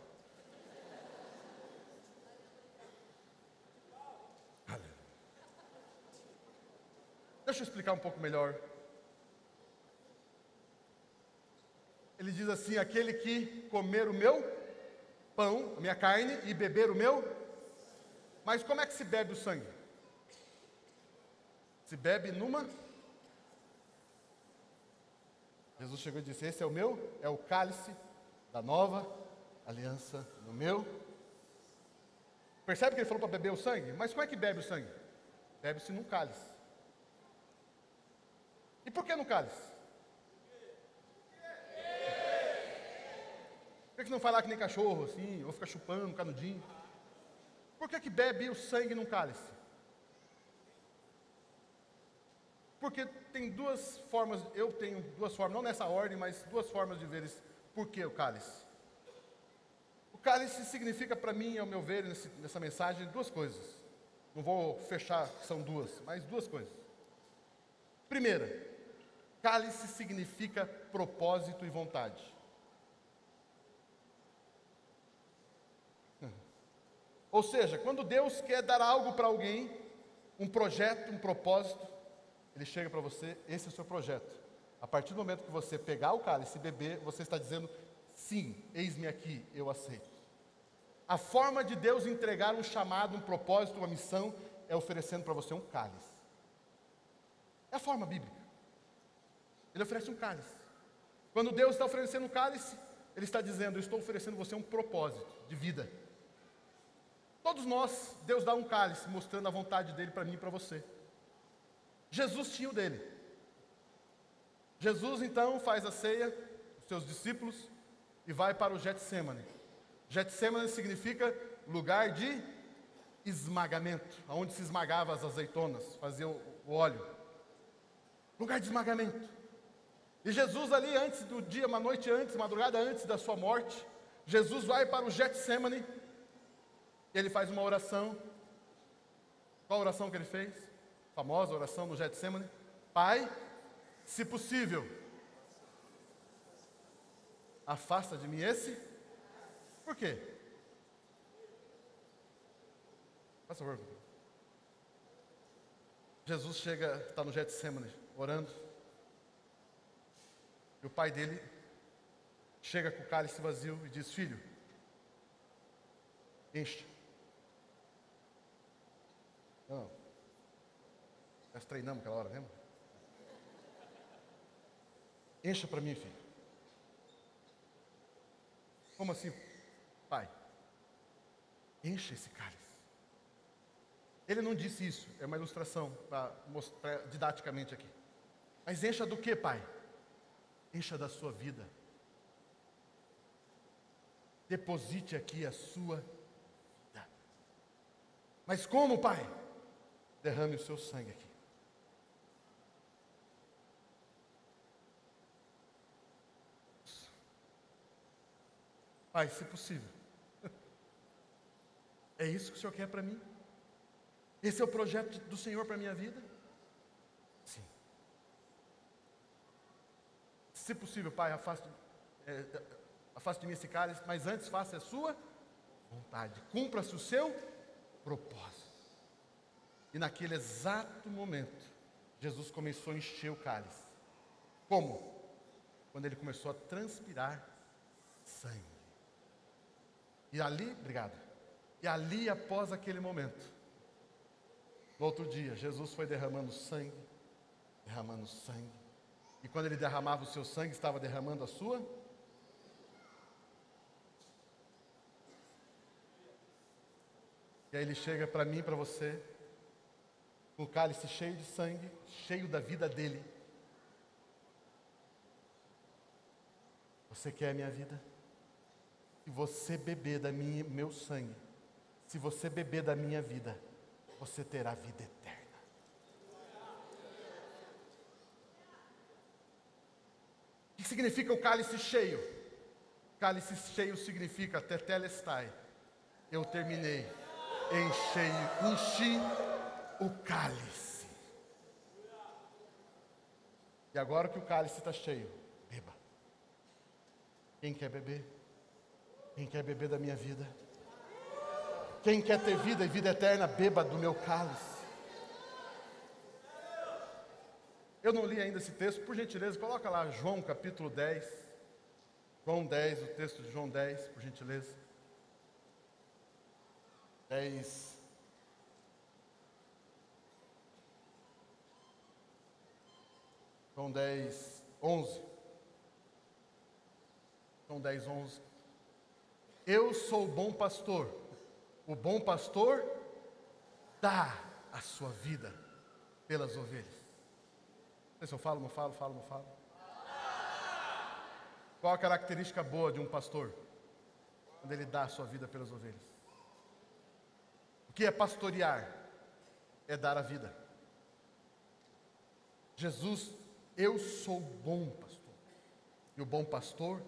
Deixa eu explicar um pouco melhor. Ele diz assim: aquele que comer o meu pão, a minha carne, e beber o meu. Mas como é que se bebe o sangue? Se bebe numa. Jesus chegou e disse: esse é o meu, é o cálice da nova aliança no meu. Percebe que ele falou para beber o sangue? Mas como é que bebe o sangue? Bebe-se num cálice. E por que no cálice? Por que não faz lá que nem cachorro, assim, ou fica chupando um canudinho? Por que bebe o sangue num cálice? Porque tem duas formas, eu tenho duas formas, não nessa ordem, mas duas formas de ver isso. Por que o cálice? O cálice significa para mim, ao meu ver, nessa mensagem, duas coisas. Não vou fechar que são duas, mas duas coisas. Primeira, cálice significa propósito e vontade. Ou seja, quando Deus quer dar algo para alguém, um projeto, um propósito, Ele chega para você: esse é o seu projeto. A partir do momento que você pegar o cálice e beber, você está dizendo: sim, eis-me aqui, eu aceito. A forma de Deus entregar um chamado, um propósito, uma missão, é oferecendo para você um cálice. É a forma bíblica. Ele oferece um cálice. Quando Deus está oferecendo um cálice, Ele está dizendo: eu estou oferecendo você um propósito de vida. Todos nós, Deus dá um cálice, mostrando a vontade dEle para mim e para você. Jesus tinha o dele. Jesus então faz a ceia, os seus discípulos, e vai para o Getsêmani. Getsêmani significa lugar de esmagamento, onde se esmagava as azeitonas, fazia o óleo. Lugar de esmagamento. E Jesus ali antes do dia, uma noite antes, madrugada antes da sua morte, Jesus vai para o Getsêmani, e ele faz uma oração. Qual a oração que ele fez? A famosa oração no Getsêmani: Pai, se possível, afasta de mim esse. Por quê? Faz favor. Jesus chega, está no Getsêmani, orando. E o pai dele chega com o cálice vazio e diz: filho, enche. Não, nós treinamos aquela hora, lembra? Encha para mim, filho. Como assim, pai? Encha esse cálice. Ele não disse isso, é uma ilustração para mostrar didaticamente aqui. Mas encha do que, pai? Encha da sua vida. Deposite aqui a sua vida. Mas como, pai? Derrame o seu sangue aqui. Pai, se possível. É isso que o Senhor quer para mim? Esse é o projeto do Senhor para a minha vida? Sim. Se possível, Pai, afaste de mim esse cálice, mas antes faça a sua vontade. Cumpra-se o seu propósito. E naquele exato momento, Jesus começou a encher o cálice. Como? Quando ele começou a transpirar sangue. E ali, obrigado. E ali, após aquele momento, no outro dia, Jesus foi derramando sangue, derramando sangue. E quando ele derramava o seu sangue, estava derramando a sua. E aí ele chega para mim e para você, com o cálice cheio de sangue, cheio da vida dele. Você quer a minha vida? Se você beber meu sangue, se você beber da minha vida, você terá vida eterna. O que significa o cálice cheio? Cálice cheio significa tetelestai. Eu terminei. enchi o cálice. E agora que o cálice está cheio, beba. Quem quer beber? Quem quer beber da minha vida? Quem quer ter vida e vida eterna, beba do meu cálice. Eu não li ainda esse texto, por gentileza, coloca lá João capítulo 10. João 10, o texto de João 10, por gentileza. 10. João 10, 11. João 10, 11. Eu sou o bom pastor. O bom pastor dá a sua vida pelas ovelhas. Não sei se eu falo, não falo. Qual a característica boa de um pastor? Quando ele dá a sua vida pelas ovelhas. O que é pastorear? É dar a vida. Jesus, eu sou o bom pastor. E o bom pastor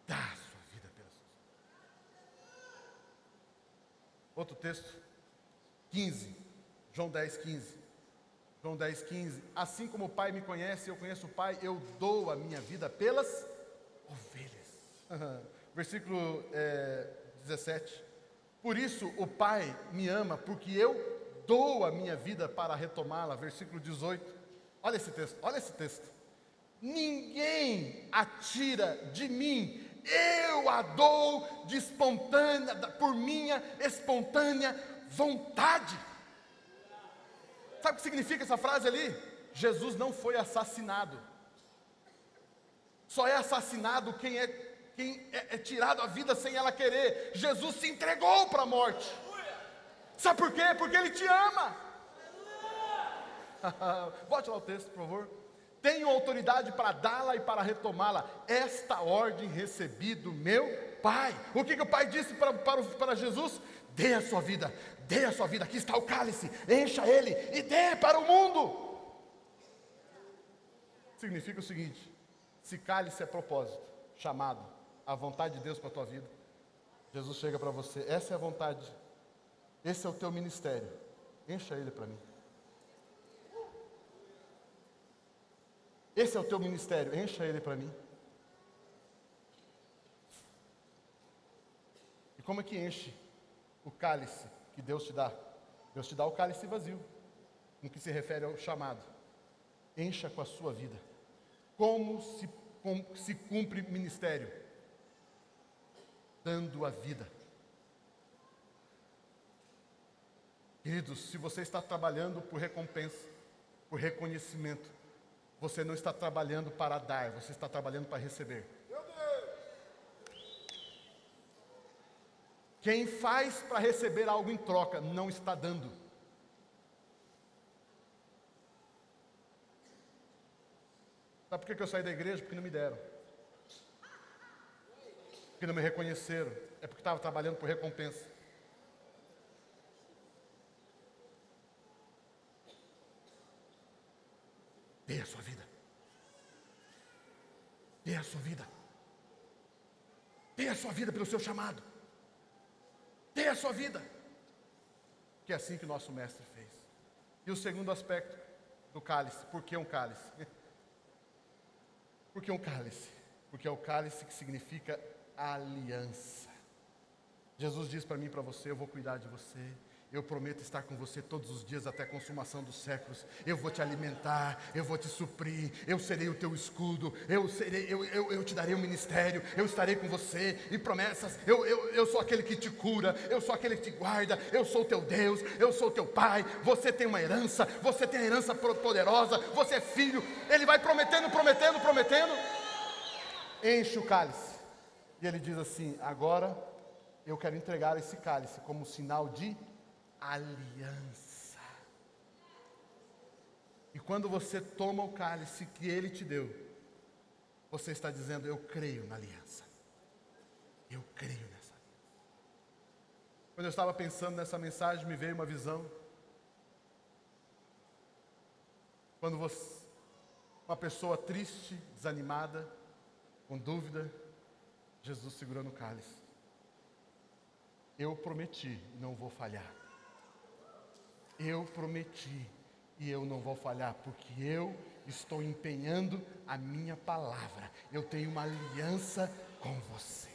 dá a sua vida pelas ovelhas. Outro texto, 15. João 10, 15. João 10, 15. Assim como o Pai me conhece, eu conheço o Pai, eu dou a minha vida pelas ovelhas. Versículo 17. Por isso o Pai me ama, porque eu dou a minha vida para retomá-la. Versículo 18. Olha esse texto. Ninguém a tira de mim, eu a dou de espontânea, por minha espontânea vontade. Sabe o que significa essa frase ali? Jesus não foi assassinado. Só é assassinado quem é tirado a vida sem ela querer. Jesus se entregou para a morte. Sabe por quê? Porque Ele te ama. Volte lá o texto, por favor. Tenho autoridade para dá-la e para retomá-la. Esta ordem recebi do meu Pai. O que o Pai disse para Jesus? Dê a sua vida. Dê a sua vida. Aqui está o cálice. Encha ele e dê para o mundo. Significa o seguinte: se cálice é propósito, chamado, a vontade de Deus para a tua vida, Jesus chega para você. Essa é a vontade. Esse é o teu ministério. Encha ele para mim. Esse é o teu ministério. Encha ele para mim. E como é que enche o cálice que Deus te dá? Deus te dá o cálice vazio, no que se refere ao chamado. Encha com a sua vida. Como se cumpre ministério? Dando a vida. Queridos, se você está trabalhando por recompensa, por reconhecimento, você não está trabalhando para dar, você está trabalhando para receber. Quem faz para receber algo em troca, não está dando. Sabe por que eu saí da igreja? Porque não me deram. Porque não me reconheceram. É porque estava trabalhando por recompensa. Dê a sua vida. Dê a sua vida. Dê a sua vida pelo seu chamado. Dê a sua vida. Que é assim que o nosso mestre fez. E o segundo aspecto do cálice. Por que um cálice? Por que um cálice? Porque é o cálice que significa aliança. Jesus diz para mim e para você: eu vou cuidar de você. Eu prometo estar com você todos os dias até a consumação dos séculos. Eu vou te alimentar, eu vou te suprir, eu serei o teu escudo, eu te darei um ministério, eu estarei com você. E promessas, eu sou aquele que te cura, eu sou aquele que te guarda, eu sou o teu Deus, eu sou o teu Pai. Você tem uma herança, você tem a herança poderosa, você é filho. Ele vai prometendo. Enche o cálice. E ele diz assim: agora eu quero entregar esse cálice como sinal de aliança. E quando você toma o cálice que Ele te deu, você está dizendo: eu creio na aliança. Eu creio nessa aliança. Quando eu estava pensando nessa mensagem, me veio uma visão. Quando uma pessoa triste, desanimada, com dúvida, Jesus segurando o cálice. Eu prometi, não vou falhar. Eu prometi e eu não vou falhar, porque eu estou empenhando a minha palavra. Eu tenho uma aliança com você.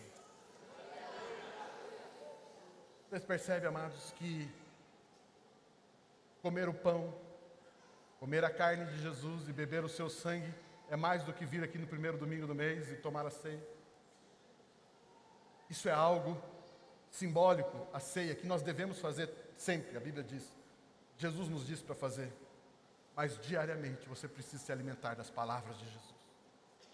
Vocês percebem, amados, que comer o pão, comer a carne de Jesus e beber o seu sangue é mais do que vir aqui no primeiro domingo do mês e tomar a ceia? Isso é algo simbólico, a ceia, que nós devemos fazer sempre, a Bíblia diz. Jesus nos disse para fazer. Mas diariamente você precisa se alimentar das palavras de Jesus.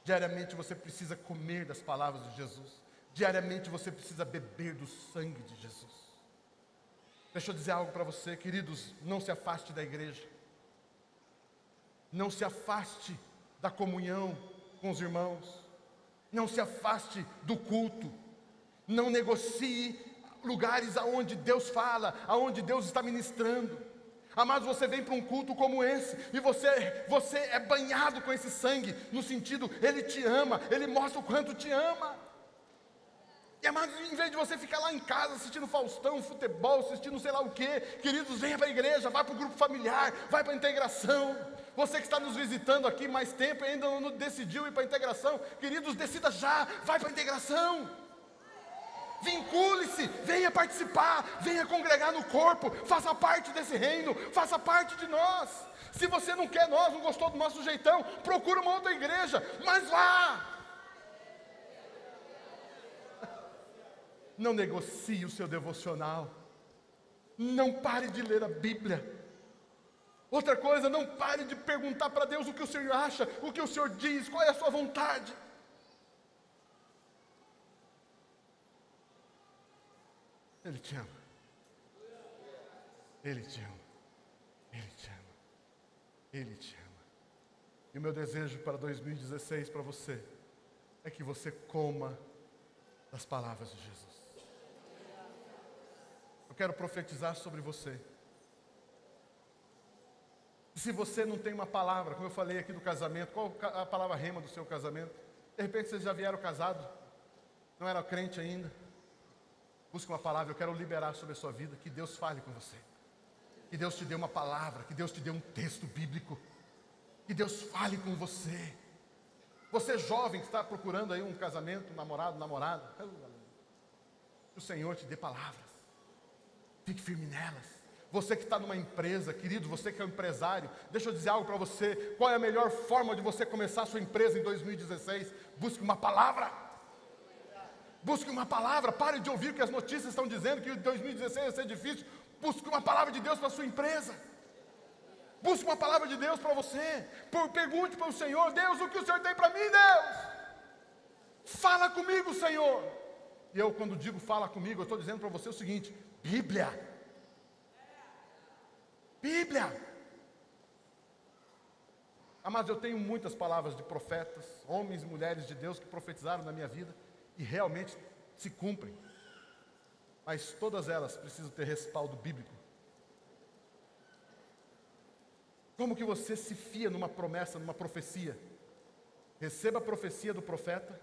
Diariamente você precisa comer das palavras de Jesus. Diariamente você precisa beber do sangue de Jesus. Deixa eu dizer algo para você, queridos, não se afaste da igreja. Não se afaste da comunhão com os irmãos. Não se afaste do culto. Não negocie lugares aonde Deus fala, aonde Deus está ministrando. Amados, você vem para um culto como esse, e você é banhado com esse sangue, no sentido, Ele te ama, Ele mostra o quanto te ama. E amados, em vez de você ficar lá em casa assistindo Faustão, futebol, assistindo sei lá o quê, queridos, venha para a igreja, vai para o grupo familiar, vai para a integração. Você que está nos visitando aqui mais tempo e ainda não decidiu ir para a integração, queridos, decida já, vai para a integração. Vincule-se, venha participar, venha congregar no corpo, faça parte desse reino, faça parte de nós. Se você não quer nós, não gostou do nosso jeitão, procura uma outra igreja, mas vá. Não negocie o seu devocional, não pare de ler a Bíblia. Outra coisa, não pare de perguntar para Deus o que o Senhor acha, o que o Senhor diz, qual é a sua vontade. Ele te ama. Ele te ama. Ele te ama. Ele te ama. E o meu desejo para 2016 para você é que você coma das palavras de Jesus. Eu quero profetizar sobre você. E se você não tem uma palavra, como eu falei aqui do casamento, qual a palavra rema do seu casamento? De repente vocês já vieram casados, não era crente ainda. Busque uma palavra, eu quero liberar sobre a sua vida, que Deus fale com você. Que Deus te dê uma palavra, que Deus te dê um texto bíblico. Que Deus fale com você. Você jovem que está procurando aí um casamento, um namorado, namorada. Que o Senhor te dê palavras. Fique firme nelas. Você que está numa empresa, querido, você que é um empresário, deixa eu dizer algo para você. Qual é a melhor forma de você começar a sua empresa em 2016? Busque uma palavra. Busque uma palavra, pare de ouvir o que as notícias estão dizendo, que 2016 vai ser difícil. Busque uma palavra de Deus para a sua empresa. Busque uma palavra de Deus para você. Pergunte para o Senhor, Deus, o que o Senhor tem para mim, Deus? Fala comigo, Senhor. E eu, quando digo fala comigo, eu estou dizendo para você o seguinte: Bíblia. Bíblia. Mas eu tenho muitas palavras de profetas, homens e mulheres de Deus que profetizaram na minha vida. E realmente se cumprem. Mas todas elas precisam ter respaldo bíblico. Como que você se fia numa promessa, numa profecia? Receba a profecia do profeta,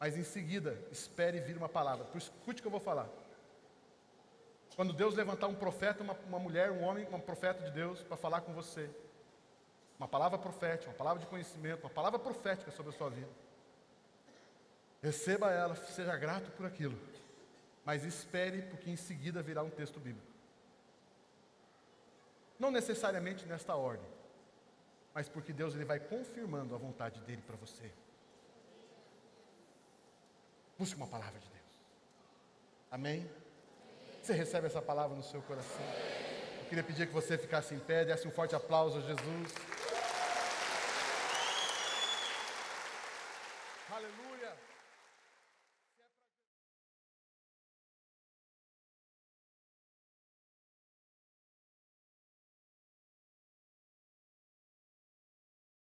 mas em seguida espere vir uma palavra. Escute o que eu vou falar. Quando Deus levantar um profeta, uma mulher, um homem, uma profeta de Deus para falar com você, uma palavra profética, uma palavra de conhecimento, uma palavra profética sobre a sua vida, receba ela, seja grato por aquilo, mas espere, porque em seguida virá um texto bíblico. Não necessariamente nesta ordem, mas porque Deus ele vai confirmando a vontade dele para você. Busque uma palavra de Deus. Amém? Você recebe essa palavra no seu coração? Eu queria pedir que você ficasse em pé, desse um forte aplauso a Jesus.